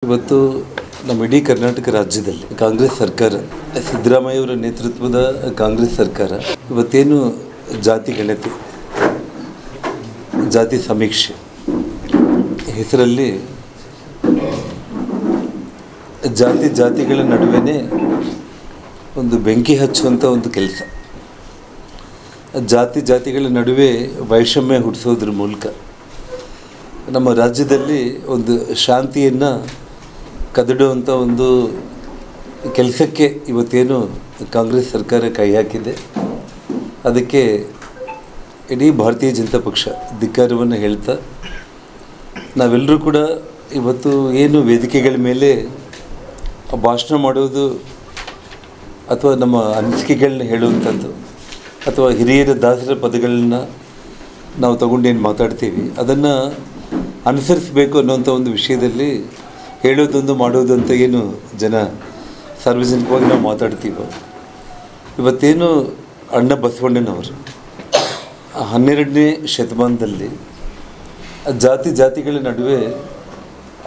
ಇವತ್ತು ನಮ್ಮ ಇಡೀ ಕರ್ನಾಟಕ ರಾಜ್ಯದಲ್ಲಿ ಕಾಂಗ್ರೆಸ್ ಸರ್ಕಾರ, ಸಿದ್ದರಾಮಯ್ಯ ಅವರ ನೇತೃತ್ವದ ಕಾಂಗ್ರೆಸ್ ಸರ್ಕಾರ ಇವತ್ತೇನು ಜಾತಿ ಗಣತಿ, ಜಾತಿ ಸಮೀಕ್ಷೆ ಹೆಸರಲ್ಲಿ ಜಾತಿಗಳ ನಡುವೆ ಒಂದು ಬೆಂಕಿ ಹಚ್ಚುವಂಥ ಒಂದು ಕೆಲಸ, ಜಾತಿಗಳ ನಡುವೆ ವೈಷಮ್ಯ ಹುಟ್ಟಿಸೋದ್ರ ಮೂಲಕ ನಮ್ಮ ರಾಜ್ಯದಲ್ಲಿ ಒಂದು ಶಾಂತಿಯನ್ನು ಕದಡುವಂಥ ಒಂದು ಕೆಲಸಕ್ಕೆ ಇವತ್ತೇನು ಕಾಂಗ್ರೆಸ್ ಸರ್ಕಾರ ಕೈ ಹಾಕಿದೆ. ಅದಕ್ಕೆ ಇಡೀ ಭಾರತೀಯ ಜನತಾ ಪಕ್ಷ ಧಿಕ್ಕಾರವನ್ನು ಹೇಳ್ತಾ, ನಾವೆಲ್ಲರೂ ಕೂಡ ಇವತ್ತು ಏನು ವೇದಿಕೆಗಳ ಮೇಲೆ ಭಾಷಣ ಮಾಡೋದು ಅಥವಾ ನಮ್ಮ ಅನಿಸಿಕೆಗಳನ್ನ ಹೇಳುವಂಥದ್ದು ಅಥವಾ ಹಿರಿಯರ ದಾಸರ ಪದಗಳನ್ನ ನಾವು ತಗೊಂಡೇನು ಮಾತಾಡ್ತೀವಿ ಅದನ್ನು ಅನುಸರಿಸಬೇಕು ಅನ್ನೋಂಥ ಒಂದು ವಿಷಯದಲ್ಲಿ ಹೇಳೋದೊಂದು ಮಾಡೋದಂತ ಏನು ಜನ ಸಾರ್ವಜನಿಕವಾಗಿ ನಾವು ಮಾತಾಡ್ತೀವೋ, ಇವತ್ತೇನು ಅಣ್ಣ ಬಸವಣ್ಣನವರು 12ನೇ ಶತಮಾನದಲ್ಲಿ ಜಾತಿಗಳ ನಡುವೆ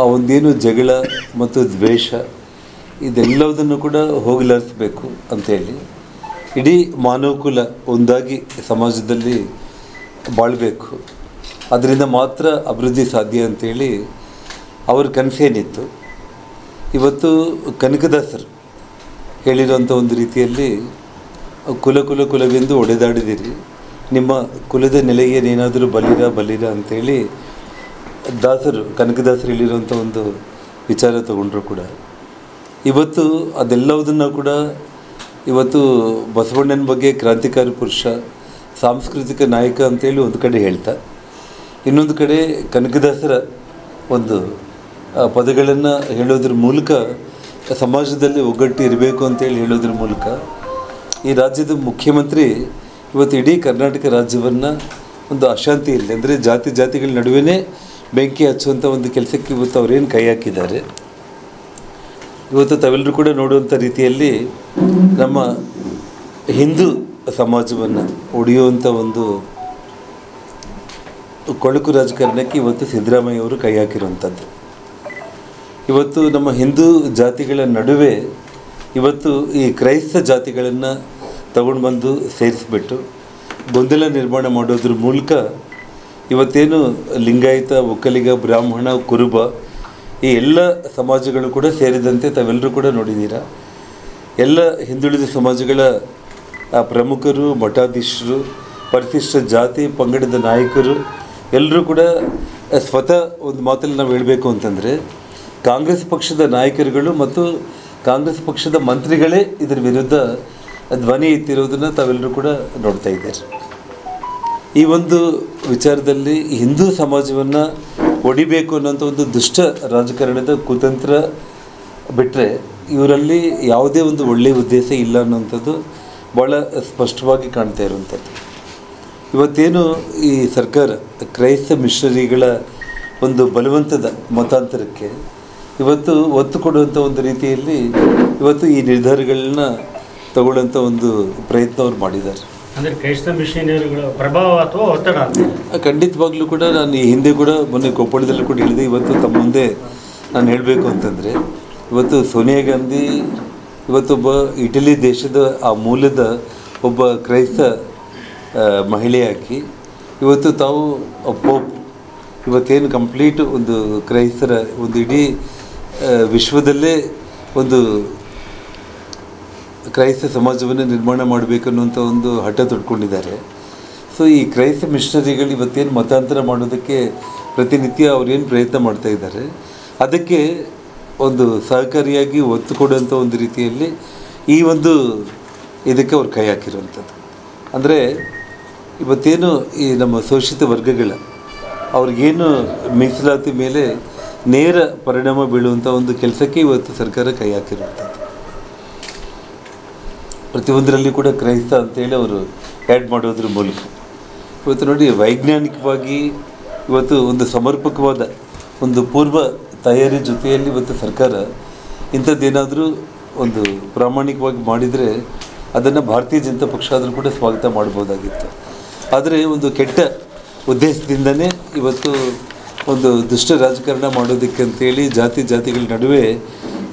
ಆ ಒಂದೇನು ಜಗಳ ಮತ್ತು ದ್ವೇಷ ಇದೆಲ್ಲದನ್ನು ಕೂಡ ಹೋಗಲಾಡಿಸಬೇಕು ಅಂತೇಳಿ ಇಡೀ ಮಾನವಕುಲ ಒಂದಾಗಿ ಸಮಾಜದಲ್ಲಿ ಬಾಳಬೇಕು, ಅದರಿಂದ ಮಾತ್ರ ಅಭಿವೃದ್ಧಿ ಸಾಧ್ಯ ಅಂಥೇಳಿ ಅವ್ರ ಕನಸೇನಿತ್ತು. ಇವತ್ತು ಕನಕದಾಸರು ಹೇಳಿರೋಂಥ ಒಂದು ರೀತಿಯಲ್ಲಿ ಕುಲವೆಂದು ಒಡೆದಾಡಿದಿರಿ, ನಿಮ್ಮ ಕುಲದ ನೆಲೆಗೆ ಏನಾದರೂ ಬಲಿರ ಅಂಥೇಳಿ ಕನಕದಾಸರು ಹೇಳಿರೋಂಥ ಒಂದು ವಿಚಾರ ತಗೊಂಡ್ರು ಕೂಡ ಇವತ್ತು ಅದೆಲ್ಲವುದನ್ನು ಕೂಡ ಇವತ್ತು ಬಸವಣ್ಣನ ಬಗ್ಗೆ ಕ್ರಾಂತಿಕಾರಿ ಪುರುಷ, ಸಾಂಸ್ಕೃತಿಕ ನಾಯಕ ಅಂತೇಳಿ ಒಂದು ಕಡೆ ಹೇಳ್ತಾ, ಇನ್ನೊಂದು ಕಡೆ ಕನಕದಾಸರ ಒಂದು ಪದಗಳನ್ನು ಹೇಳೋದ್ರ ಮೂಲಕ ಸಮಾಜದಲ್ಲಿ ಒಗ್ಗಟ್ಟು ಇರಬೇಕು ಅಂತೇಳಿ ಹೇಳೋದ್ರ ಮೂಲಕ ಈ ರಾಜ್ಯದ ಮುಖ್ಯಮಂತ್ರಿ ಇವತ್ತು ಇಡೀ ಕರ್ನಾಟಕ ರಾಜ್ಯವನ್ನು ಒಂದು ಅಶಾಂತಿಯಲ್ಲಿ, ಅಂದರೆ ಜಾತಿಗಳ ನಡುವೆ ಬೆಂಕಿ ಹಚ್ಚುವಂಥ ಒಂದು ಕೆಲಸಕ್ಕೆ ಇವತ್ತು ಅವರೇನು ಕೈ ಹಾಕಿದ್ದಾರೆ. ಇವತ್ತು ತಾವೆಲ್ಲರೂ ಕೂಡ ನೋಡುವಂಥ ರೀತಿಯಲ್ಲಿ ನಮ್ಮ ಹಿಂದೂ ಸಮಾಜವನ್ನು ಒಡೆಯುವಂಥ ಒಂದು ಕೊಳಕು ರಾಜಕಾರಣಕ್ಕೆ ಇವತ್ತು ಸಿದ್ದರಾಮಯ್ಯ ಅವರು ಕೈ ಹಾಕಿರುವಂಥದ್ದು. ಇವತ್ತು ನಮ್ಮ ಹಿಂದೂ ಜಾತಿಗಳ ನಡುವೆ ಇವತ್ತು ಈ ಕ್ರೈಸ್ತ ಜಾತಿಗಳನ್ನು ತಗೊಂಡು ಬಂದು ಸೇರಿಸ್ಬಿಟ್ಟು ಗೊಂದಲ ನಿರ್ಮಾಣ ಮಾಡೋದ್ರ ಮೂಲಕ ಇವತ್ತೇನು ಲಿಂಗಾಯತ, ಒಕ್ಕಲಿಗ, ಬ್ರಾಹ್ಮಣ, ಕುರುಬ ಈ ಎಲ್ಲ ಸಮಾಜಗಳು ಕೂಡ ಸೇರಿದಂತೆ ತಾವೆಲ್ಲರೂ ಕೂಡ ನೋಡಿದ್ದೀರಾ. ಎಲ್ಲ ಹಿಂದುಳಿದ ಸಮಾಜಗಳ ಪ್ರಮುಖರು, ಮಠಾಧೀಶರು, ಪರಿಶಿಷ್ಟ ಜಾತಿ ಪಂಗಡದ ನಾಯಕರು ಎಲ್ಲರೂ ಕೂಡ ಸ್ವತಃ ಒಂದು ಮಾತಲ್ಲಿ ನಾವು ಹೇಳಬೇಕು ಅಂತಂದರೆ ಕಾಂಗ್ರೆಸ್ ಪಕ್ಷದ ನಾಯಕರುಗಳು ಮತ್ತು ಕಾಂಗ್ರೆಸ್ ಪಕ್ಷದ ಮಂತ್ರಿಗಳೇ ಇದರ ವಿರುದ್ಧ ಧ್ವನಿ ಎತ್ತಿರೋದನ್ನು ತಾವೆಲ್ಲರೂ ಕೂಡ ನೋಡ್ತಾ ಇದ್ದಾರೆ. ಈ ಒಂದು ವಿಚಾರದಲ್ಲಿ ಹಿಂದೂ ಸಮಾಜವನ್ನು ಒಡಿಬೇಕು ಅನ್ನೋಂಥ ಒಂದು ದುಷ್ಟ ರಾಜಕಾರಣದ ಕುತಂತ್ರ ಬಿಟ್ಟರೆ ಇವರಲ್ಲಿ ಯಾವುದೇ ಒಂದು ಒಳ್ಳೆಯ ಉದ್ದೇಶ ಇಲ್ಲ ಅನ್ನೋಂಥದ್ದು ಭಾಳ ಸ್ಪಷ್ಟವಾಗಿ ಕಾಣ್ತಾ ಇರುವಂಥದ್ದು. ಇವತ್ತೇನು ಈ ಸರ್ಕಾರ ಕ್ರೈಸ್ತ ಮಿಷನರಿಗಳ ಒಂದು ಬಲವಂತದ ಮತಾಂತರಕ್ಕೆ ಇವತ್ತು ಒತ್ತು ಕೊಡುವಂಥ ಒಂದು ರೀತಿಯಲ್ಲಿ ಇವತ್ತು ಈ ನಿರ್ಧಾರಗಳನ್ನ ತಗೊಳ್ಳೋಂಥ ಒಂದು ಪ್ರಯತ್ನ ಅವ್ರು ಮಾಡಿದ್ದಾರೆ. ಅಂದರೆ ಕ್ರೈಸ್ತ ಮಿಷನರಿಗಳ ಪ್ರಭಾವ ಅಥವಾ ಒತ್ತಡ ಖಂಡಿತವಾಗ್ಲೂ ಕೂಡ ನಾನು ಈ ಹಿಂದೆ ಕೂಡ ಮೊನ್ನೆ ಕೊಪ್ಪಳದಲ್ಲಿ ಕೂಡ ಹೇಳಿದೆ. ಇವತ್ತು ತಮ್ಮ ಮುಂದೆ ನಾನು ಹೇಳಬೇಕು ಅಂತಂದರೆ ಇವತ್ತು ಸೋನಿಯಾ ಗಾಂಧಿ ಇವತ್ತೊಬ್ಬ ಇಟಲಿ ದೇಶದ ಆ ಮೂಲದ ಒಬ್ಬ ಕ್ರೈಸ್ತ ಮಹಿಳೆಯಾಗಿ ಇವತ್ತು ತಾವು ಪೋಪ್ ಇವತ್ತೇನು ಕಂಪ್ಲೀಟ್ ಒಂದು ಕ್ರೈಸ್ತರ ಒಂದು ಇಡೀ ವಿಶ್ವದಲ್ಲೇ ಒಂದು ಕ್ರೈಸ್ತ ಸಮಾಜವನ್ನು ನಿರ್ಮಾಣ ಮಾಡಬೇಕನ್ನುವಂಥ ಒಂದು ಹಠ ತೊಡ್ಕೊಂಡಿದ್ದಾರೆ. ಸೊ ಈ ಕ್ರೈಸ್ತ ಮಿಷನರಿಗಳು ಇವತ್ತೇನು ಮತಾಂತರ ಮಾಡೋದಕ್ಕೆ ಪ್ರತಿನಿತ್ಯ ಅವ್ರೇನು ಪ್ರಯತ್ನ ಮಾಡ್ತಾ ಇದ್ದಾರೆ, ಅದಕ್ಕೆ ಒಂದು ಸಹಕಾರಿಯಾಗಿ ಒತ್ತು ಕೊಡುವಂಥ ಒಂದು ರೀತಿಯಲ್ಲಿ ಈ ಒಂದು ಇದಕ್ಕೆ ಅವ್ರು ಕೈ ಹಾಕಿರುವಂಥದ್ದು. ಅಂದರೆ ಇವತ್ತೇನು ಈ ನಮ್ಮ ಶೋಷಿತ ವರ್ಗಗಳ ಅವ್ರಿಗೇನು ಮೀಸಲಾತಿ ಮೇಲೆ ನೇರ ಪರಿಣಾಮ ಬೀಳುವಂಥ ಒಂದು ಕೆಲಸಕ್ಕೆ ಇವತ್ತು ಸರ್ಕಾರ ಕೈ ಹಾಕಿರುವಂಥದ್ದು. ಪ್ರತಿಯೊಂದರಲ್ಲಿ ಕೂಡ ಕ್ರೈಸ್ತ ಅಂತೇಳಿ ಅವರು ಆ್ಯಡ್ ಮಾಡೋದ್ರ ಮೂಲಕ ಇವತ್ತು ನೋಡಿ ವೈಜ್ಞಾನಿಕವಾಗಿ ಇವತ್ತು ಒಂದು ಸಮರ್ಪಕವಾದ ಒಂದು ಪೂರ್ವ ತಯಾರಿ ಜೊತೆಯಲ್ಲಿ ಇವತ್ತು ಸರ್ಕಾರ ಇಂಥದ್ದೇನಾದರೂ ಒಂದು ಪ್ರಾಮಾಣಿಕವಾಗಿ ಮಾಡಿದರೆ ಅದನ್ನು ಭಾರತೀಯ ಜನತಾ ಪಕ್ಷ ಆದರೂ ಕೂಡ ಸ್ವಾಗತ ಮಾಡ್ಬೋದಾಗಿತ್ತು. ಆದರೆ ಒಂದು ಕೆಟ್ಟ ಉದ್ದೇಶದಿಂದನೇ ಇವತ್ತು ಒಂದು ದುಷ್ಟ ರಾಜಕಾರಣ ಮಾಡೋದಕ್ಕೆ ಅಂತೇಳಿ ಜಾತಿಗಳ ನಡುವೆ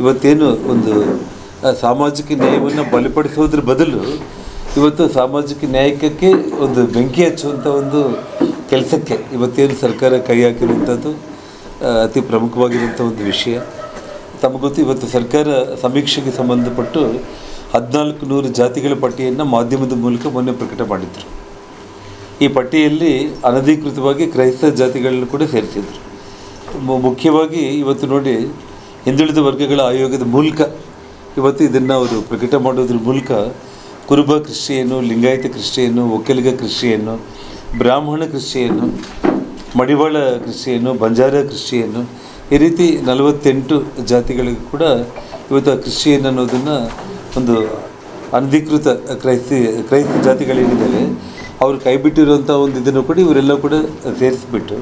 ಇವತ್ತೇನು ಒಂದು ಸಾಮಾಜಿಕ ನ್ಯಾಯವನ್ನು ಬಲಪಡಿಸೋದ್ರ ಬದಲು ಇವತ್ತು ಸಾಮಾಜಿಕ ನ್ಯಾಯಕ್ಕೆ ಒಂದು ಬೆಂಕಿ ಹಚ್ಚುವಂಥ ಒಂದು ಕೆಲಸಕ್ಕೆ ಇವತ್ತೇನು ಸರ್ಕಾರ ಕೈ ಹಾಕಿರುವಂಥದ್ದು ಅತಿ ಪ್ರಮುಖವಾಗಿರುವಂಥ ಒಂದು ವಿಷಯ. ತಮಗೊತ್ತು ಇವತ್ತು ಸರ್ಕಾರ ಸಮೀಕ್ಷೆಗೆ ಸಂಬಂಧಪಟ್ಟು 1400 ಜಾತಿಗಳ ಪಟ್ಟಿಯನ್ನು ಮಾಧ್ಯಮದ ಮೂಲಕ ಮೊನ್ನೆ ಪ್ರಕಟ ಮಾಡಿದರು. ಈ ಪಟ್ಟಿಯಲ್ಲಿ ಅನಧಿಕೃತವಾಗಿ ಕ್ರೈಸ್ತ ಜಾತಿಗಳನ್ನು ಕೂಡ ಸೇರಿಸಿದರು. ಮುಖ್ಯವಾಗಿ ಇವತ್ತು ನೋಡಿ, ಹಿಂದುಳಿದ ವರ್ಗಗಳ ಆಯೋಗದ ಮೂಲಕ ಇವತ್ತು ಇದನ್ನು ಅವರು ಪ್ರಕಟ ಮಾಡೋದ್ರ ಮೂಲಕ ಕುರುಬ Christian, Lingayat Christian, Vokkaliga Christian, ಬ್ರಾಹ್ಮಣ ಕ್ರಿಶ್ಚಿಯನ್ನು, ಮಡಿವಾಳ ಕ್ರಿಶ್ಚಿಯನ್ನು, ಬಂಜಾರ ಕ್ರಿಶ್ಚಿಯನ್ನು, ಈ ರೀತಿ 48 ಜಾತಿಗಳಿಗೂ ಕೂಡ ಇವತ್ತು ಕ್ರಿಶ್ಚಿಯನ್ ಅನ್ನೋದನ್ನು ಒಂದು ಅನಧಿಕೃತ ಕ್ರೈಸ್ತ ಜಾತಿಗಳೇನಿದ್ದಾವೆ ಅವರು ಕೈ ಬಿಟ್ಟಿರುವಂಥ ಒಂದು ಇದನ್ನು ಕೂಡ ಇವರೆಲ್ಲ ಕೂಡ ಸೇರಿಸಿಬಿಟ್ಟು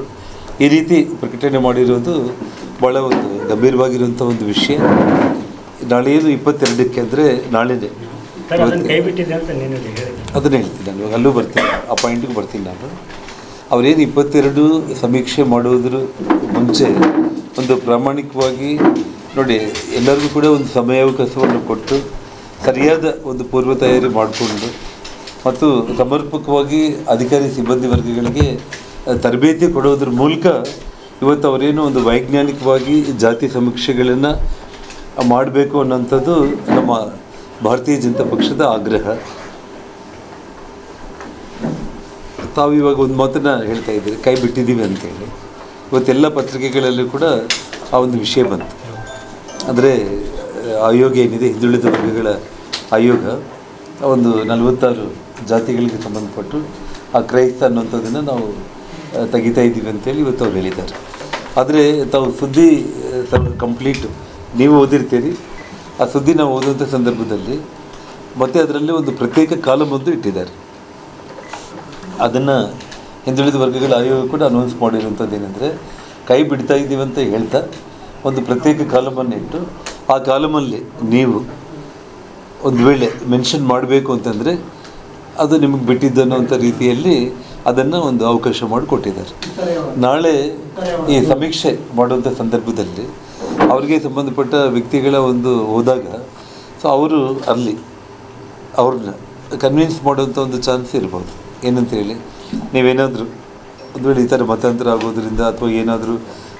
ಈ ರೀತಿ ಪ್ರಕಟಣೆ ಮಾಡಿರೋದು ಭಾಳ ಒಂದು ಗಂಭೀರವಾಗಿರುವಂಥ ಒಂದು ವಿಷಯ. ನಾಳೆ ಏನು 22ಕ್ಕೆ ಅಂದರೆ ನಾಳೆನೇ ಅದನ್ನು ಹೇಳ್ತೀನಿ ನಾನು, ಇವಾಗ ಅಲ್ಲೂ ಬರ್ತೀನಿ, ಆ ಪಾಯಿಂಟಿಗೆ ಬರ್ತೀನಿ ನಾನು. ಅವರೇನು 22 ಸಮೀಕ್ಷೆ ಮಾಡೋದ್ರ ಮುಂಚೆ ಒಂದು ಪ್ರಾಮಾಣಿಕವಾಗಿ ನೋಡಿ ಎಲ್ಲರಿಗೂ ಕೂಡ ಒಂದು ಸಮಯಾವಕಾಶವನ್ನು ಕೊಟ್ಟು ಸರಿಯಾದ ಒಂದು ಪೂರ್ವ ತಯಾರಿ ಮಾಡಿಕೊಂಡು ಮತ್ತು ಸಮರ್ಪಕವಾಗಿ ಅಧಿಕಾರಿ ಸಿಬ್ಬಂದಿ ವರ್ಗಗಳಿಗೆ ತರಬೇತಿ ಕೊಡೋದ್ರ ಮೂಲಕ ಇವತ್ತು ಅವರೇನು ಒಂದು ವೈಜ್ಞಾನಿಕವಾಗಿ ಜಾತಿ ಸಮೀಕ್ಷೆಗಳನ್ನು ಮಾಡಬೇಕು ಅನ್ನೋಂಥದ್ದು ನಮ್ಮ ಭಾರತೀಯ ಜನತಾ ಪಕ್ಷದ ಆಗ್ರಹ. ತಾವು ಇವಾಗ ಒಂದು ಮಾತನ್ನು ಹೇಳ್ತಾ ಇದ್ದೀರಿ, ಕೈ ಬಿಟ್ಟಿದ್ದೀವಿ ಅಂತೇಳಿ. ಇವತ್ತೆಲ್ಲ ಪತ್ರಿಕೆಗಳಲ್ಲೂ ಕೂಡ ಆ ಒಂದು ವಿಷಯ ಬಂತು. ಅಂದರೆ ಆಯೋಗ ಏನಿದೆ, ಹಿಂದುಳಿದ ವರ್ಗಗಳ ಆಯೋಗ, ಒಂದು 46 ಜಾತಿಗಳಿಗೆ ಸಂಬಂಧಪಟ್ಟು ಆ ಕ್ರೈಸ್ತ ಅನ್ನೋಂಥದ್ದನ್ನು ನಾವು ತೆಗಿತಾ ಇದ್ದೀವಿ ಅಂತೇಳಿ ಇವತ್ತು ಅವ್ರು ಹೇಳಿದ್ದಾರೆ. ಆದರೆ ತಾವು ಸುದ್ದಿ ಕಂಪ್ಲೀಟು ನೀವು ಓದಿರ್ತೀರಿ. ಆ ಸುದ್ದಿ ನಾವು ಓದುವಂಥ ಸಂದರ್ಭದಲ್ಲಿ ಮತ್ತು ಅದರಲ್ಲಿ ಒಂದು ಪ್ರತ್ಯೇಕ ಕಾಲಮ್ ಒಂದು ಇಟ್ಟಿದ್ದಾರೆ. ಅದನ್ನು ಹಿಂದುಳಿದ ವರ್ಗಗಳ ಆಯೋಗ ಕೂಡ ಅನೌನ್ಸ್ ಮಾಡಿರುವಂಥದ್ದು ಏನಂದರೆ, ಕೈ ಬಿಡ್ತಾ ಇದ್ದೀವಿ ಅಂತ ಹೇಳ್ತಾ ಒಂದು ಪ್ರತ್ಯೇಕ ಕಾಲಮನ್ನು ಇಟ್ಟು ಆ ಕಾಲಮಲ್ಲಿ ನೀವು ಒಂದು ವೇಳೆ ಮೆನ್ಷನ್ ಮಾಡಬೇಕು ಅಂತಂದರೆ ಅದು ನಿಮಗೆ ಬಿಟ್ಟಿದ್ದು ಅನ್ನೋಂಥ ರೀತಿಯಲ್ಲಿ ಅದನ್ನು ಒಂದು ಅವಕಾಶ ಮಾಡಿಕೊಟ್ಟಿದ್ದಾರೆ. ನಾಳೆ ಈ ಸಮೀಕ್ಷೆ ಮಾಡುವಂಥ ಸಂದರ್ಭದಲ್ಲಿ ಅವ್ರಿಗೆ ಸಂಬಂಧಪಟ್ಟ ವ್ಯಕ್ತಿಗಳ ಒಂದು ಹೋದಾಗ ಸೊ ಅವರು ಅಲ್ಲಿ ಅವ್ರನ್ನ ಕನ್ವಿನ್ಸ್ ಮಾಡುವಂಥ ಒಂದು ಚಾನ್ಸ್ ಇರ್ಬೋದು. ಏನಂತೇಳಿ, ನೀವೇನಾದರೂ ಒಂದು ವೇಳೆ ಈ ಥರ ಮತಾಂತರ ಆಗೋದ್ರಿಂದ ಅಥವಾ ಏನಾದರೂ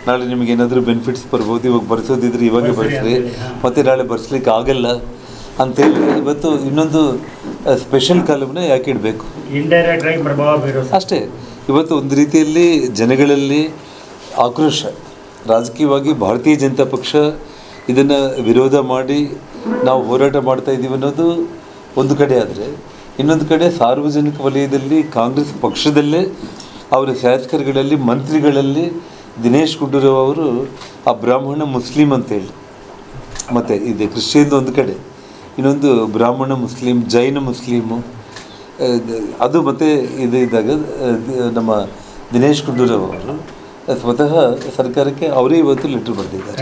ನಾಳೆ ನಿಮಗೇನಾದರೂ ಬೆನಿಫಿಟ್ಸ್ ಬರ್ಬೋದು, ಇವಾಗ ಬರ್ಸೋದಿದ್ರೆ ಇವಾಗೇ ಬರ್ಸ್ರಿ, ಮತ್ತು ನಾಳೆ ಬರ್ಸ್ಲಿಕ್ಕೆ ಆಗಲ್ಲ ಅಂತೇಳಿ ಇವತ್ತು ಇನ್ನೊಂದು ಸ್ಪೆಷಲ್ ಕಾಲಮ್ನ ಯಾಕೆ ಇಡಬೇಕು? ಇಂಡೈರೆಕ್ಟ್ ಆಗಿ ಪ್ರಭಾವ ಬೀರೋದು ಅಷ್ಟೇ. ಇವತ್ತು ಒಂದು ರೀತಿಯಲ್ಲಿ ಜನಗಳಲ್ಲಿ ಆಕ್ರೋಶ, ರಾಜಕೀಯವಾಗಿ ಭಾರತೀಯ ಜನತಾ ಪಕ್ಷ ಇದನ್ನು ವಿರೋಧ ಮಾಡಿ ನಾವು ಹೋರಾಟ ಮಾಡ್ತಾ ಇದ್ದೀವಿ ಅನ್ನೋದು ಒಂದು ಕಡೆ. ಆದರೆ ಇನ್ನೊಂದು ಕಡೆ ಸಾರ್ವಜನಿಕ ವಲಯದಲ್ಲಿ ಕಾಂಗ್ರೆಸ್ ಪಕ್ಷದಲ್ಲೇ ಅವರ ಶಾಸಕರುಗಳಲ್ಲಿ, ಮಂತ್ರಿಗಳಲ್ಲಿ ದಿನೇಶ್ ಗುಂಡೂರಾವ್ ಅವರು ಆ ಬ್ರಾಹ್ಮಣ ಮುಸ್ಲಿಂ ಅಂತೇಳಿ, ಮತ್ತು ಇದೆ ಕ್ರಿಶ್ಚಿಯನ್ದು ಒಂದು ಕಡೆ, ಇನ್ನೊಂದು ಬ್ರಾಹ್ಮಣ ಮುಸ್ಲಿಂ, ಜೈನ ಮುಸ್ಲಿಮು, ಅದು ಮತ್ತು ಇದು ಇದ್ದಾಗ ನಮ್ಮ ದಿನೇಶ್ ಗುಂಡೂರಾವ್ ಅವರು ಸ್ವತಃ ಸರ್ಕಾರಕ್ಕೆ ಅವರೇ ಇವತ್ತು ಲೆಟ್ರ್ ಬರೆದಿದ್ದಾರೆ,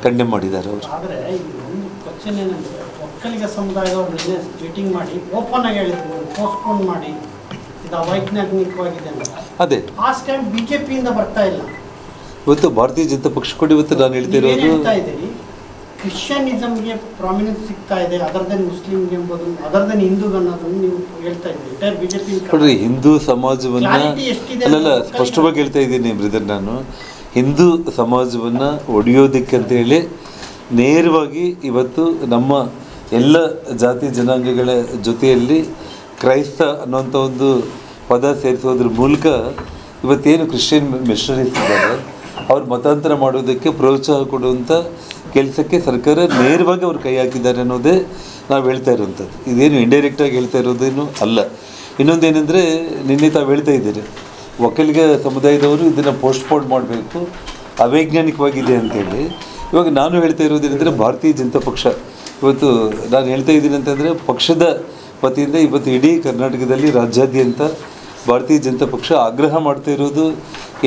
ಕಂಡೆಮ್ ಮಾಡಿದ್ದಾರೆ ಅವರು. ಆದರೆ ಕ್ವಶನ್ ಏನಂದರೆ, ಒಕ್ಕಲಿಗ ಸಮುದಾಯದವ್ರನ್ನೇ ಮೀಟಿಂಗ್ ಮಾಡಿ ಓಪನ್ ಆಗಿ ಹೇಳಿದ್ರು, ಪೋಸ್ಟ್ಪೋನ್ ಮಾಡಿ ಇದು ಅವೈಜ್ಞಾನಿಕವಾಗಿದೆ ಅಂತ. ಅದೇ ಆ ಸ್ಟ್ಯಾಂಡ್ ಬಿಜೆಪಿಯಿಂದ ಬರ್ತಾ ಇಲ್ಲ. ಇವತ್ತು ಭಾರತೀಯ ಜನತಾ ಪಕ್ಷ ಕೂಡ ಇವತ್ತು ನಾನು ಹೇಳ್ತಾ ಇರೋದು, ಕ್ರಿಶ್ಚಿಯನಿಸಮ್ಗೆ ಪ್ರಾಮಿನೆನ್ಸ್ ಸಿಗ್ತಾ ಇದೆ, ಅದರ್ ದೆನ್ ಮುಸ್ಲಿಮ್ಗೆ ಎಂಬುದು, ಅದರ್ ದೆನ್ ಹಿಂದೂ ಅನ್ನೋದನ್ನು ನೀವು ಹೇಳ್ತಾ ಇದ್ದೀರಿ. ಬಿಜೆಪಿ ನೋಡ್ರಿ, ಹಿಂದೂ ಸಮಾಜವನ್ನು ಅಲ್ಲೆಲ್ಲ ಸ್ಪಷ್ಟವಾಗಿ ಹೇಳ್ತಾ ಇದ್ದೀನಿ ಬ್ರದರ್. ನಾನು ಹಿಂದೂ ಸಮಾಜವನ್ನು ಒಡೆಯೋದಕ್ಕೆ ಅಂತೇಳಿ ನೇರವಾಗಿ ಇವತ್ತು ನಮ್ಮ ಎಲ್ಲ ಜಾತಿ ಜನಾಂಗಗಳ ಜೊತೆಯಲ್ಲಿ ಕ್ರೈಸ್ತ ಅನ್ನೋಂಥ ಒಂದು ಪದ ಸೇರಿಸೋದ್ರ ಮೂಲಕ ಇವತ್ತೇನು ಕ್ರಿಶ್ಚಿಯನ್ ಮಿಷನರೀಸ್ ಇದ್ದಾರೆ ಅವ್ರು ಮತಾಂತರ ಮಾಡೋದಕ್ಕೆ ಪ್ರೋತ್ಸಾಹ ಕೊಡುವಂಥ ಕೆಲಸಕ್ಕೆ ಸರ್ಕಾರ ನೇರವಾಗಿ ಅವ್ರು ಕೈ ಹಾಕಿದ್ದಾರೆ ಅನ್ನೋದೇ ನಾವು ಹೇಳ್ತಾ ಇರುವಂಥದ್ದು. ಇದೇನು ಇಂಡೈರೆಕ್ಟಾಗಿ ಹೇಳ್ತಾ ಇರೋದೇನು ಅಲ್ಲ. ಇನ್ನೊಂದೇನೆಂದರೆ, ನಿನ್ನೆ ತಾವು ಹೇಳ್ತಾ ಇದ್ದೀರಿ ಒಕ್ಕಲಿಗ ಸಮುದಾಯದವರು ಇದನ್ನು ಪೋಸ್ಟ್ಪೋನ್ ಮಾಡಬೇಕು, ಅವೈಜ್ಞಾನಿಕವಾಗಿದೆ ಅಂತೇಳಿ. ಇವಾಗ ನಾನು ಹೇಳ್ತಾ ಇರೋದೇನೆಂದರೆ, ಭಾರತೀಯ ಜನತಾ ಪಕ್ಷ ಇವತ್ತು ನಾನು ಹೇಳ್ತಾ ಇದ್ದೀನಿ ಅಂತಂದರೆ, ಪಕ್ಷದ ವತಿಯಿಂದ ಇವತ್ತು ಇಡೀ ಕರ್ನಾಟಕದಲ್ಲಿ ರಾಜ್ಯಾದ್ಯಂತ ಭಾರತೀಯ ಜನತಾ ಪಕ್ಷ ಆಗ್ರಹ ಮಾಡ್ತಾ ಇರೋದು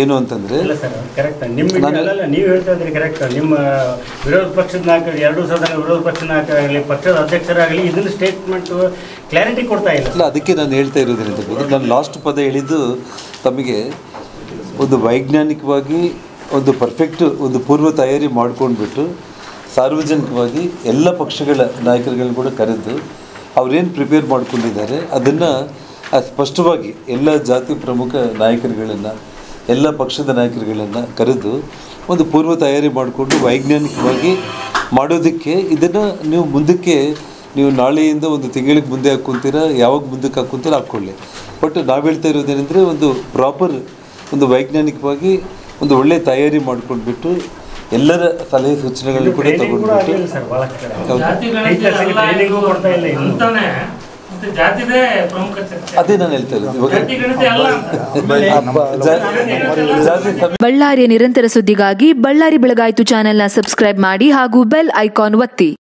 ಏನು ಅಂತಂದರೆ, ಕರೆಕ್ಟ್ ನೀವು ಹೇಳ್ತಾ ಇದ್ರಿ ಕರೆಕ್ಟ್. ನಿಮ್ಮ ವಿರೋಧ ಪಕ್ಷದ ನಾಯಕರು, ಎರಡೂ ಸದನ ವಿರೋಧ ಪಕ್ಷದ ನಾಯಕರಾಗಲಿ, ಪಕ್ಷದ ಅಧ್ಯಕ್ಷರಾಗಲಿ ಇದನ್ನು ಸ್ಟೇಟ್ಮೆಂಟ್ ಕ್ಲಾರಿಟಿ ಕೊಡ್ತಾ ಇಲ್ಲ. ಅದಕ್ಕೆ ನಾನು ಹೇಳ್ತಾ ಇರೋದೇನಂತ, ನಾನು ಲಾಸ್ಟ್ ಪದ ಹೇಳಿದ್ದು ತಮಗೆ ಒಂದು ವೈಜ್ಞಾನಿಕವಾಗಿ ಒಂದು ಪರ್ಫೆಕ್ಟ್ ಒಂದು ಪೂರ್ವ ತಯಾರಿ ಮಾಡ್ಕೊಂಡ್ಬಿಟ್ಟು ಸಾರ್ವಜನಿಕವಾಗಿ ಎಲ್ಲ ಪಕ್ಷಗಳ ನಾಯಕರುಗಳನ್ನ ಕೂಡ ಕರೆದು ಅವ್ರೇನು ಪ್ರಿಪೇರ್ ಮಾಡ್ಕೊಂಡಿದ್ದಾರೆ ಅದನ್ನು ಸ್ಪಷ್ಟವಾಗಿ ಎಲ್ಲ ಜಾತಿ ಪ್ರಮುಖ ನಾಯಕರುಗಳನ್ನು ಎಲ್ಲ ಪಕ್ಷದ ನಾಯಕರುಗಳನ್ನು ಕರೆದು ಒಂದು ಪೂರ್ವ ತಯಾರಿ ಮಾಡಿಕೊಂಡು ವೈಜ್ಞಾನಿಕವಾಗಿ ಮಾಡೋದಕ್ಕೆ ಇದನ್ನು ನೀವು ಮುಂದಕ್ಕೆ ನೀವು ನಾಳೆಯಿಂದ ಒಂದು ತಿಂಗಳಿಗೆ ಮುಂದೆ ಹಾಕ್ಕೊಂತೀರಾ, ಯಾವಾಗ ಮುಂದಕ್ಕೆ ಹಾಕ್ಕೊಂತೀರಾ ಹಾಕ್ಕೊಳ್ಳಿ. ಬಟ್ ನಾವು ಹೇಳ್ತಾ ಇರೋದೇನೆಂದರೆ ಒಂದು ಪ್ರಾಪರ್ ಒಂದು ವೈಜ್ಞಾನಿಕವಾಗಿ ಒಂದು ಒಳ್ಳೆ ತಯಾರಿ ಮಾಡ್ಕೊಂಡ್ಬಿಟ್ಟು ಎಲ್ಲರ ಸಲಹೆ ಸೂಚನೆಗಳನ್ನು ಕೂಡ ತಗೊಂಡ್ಬಿಟ್ಟು ಅದೇ ನಾನು ಹೇಳ್ತಾ ಇರೋದು. ಬಳ್ಳಾರಿಯ ನಿರಂತರ ಸುದ್ದಿಗಾಗಿ ಬಳ್ಳಾರಿ ಬೆಳಗಾಯಿತು ಚಾನೆಲ್ನ ಸಬ್ಸ್ಕ್ರೈಬ್ ಮಾಡಿ ಹಾಗೂ ಬೆಲ್ ಐಕಾನ್ ಒತ್ತಿ.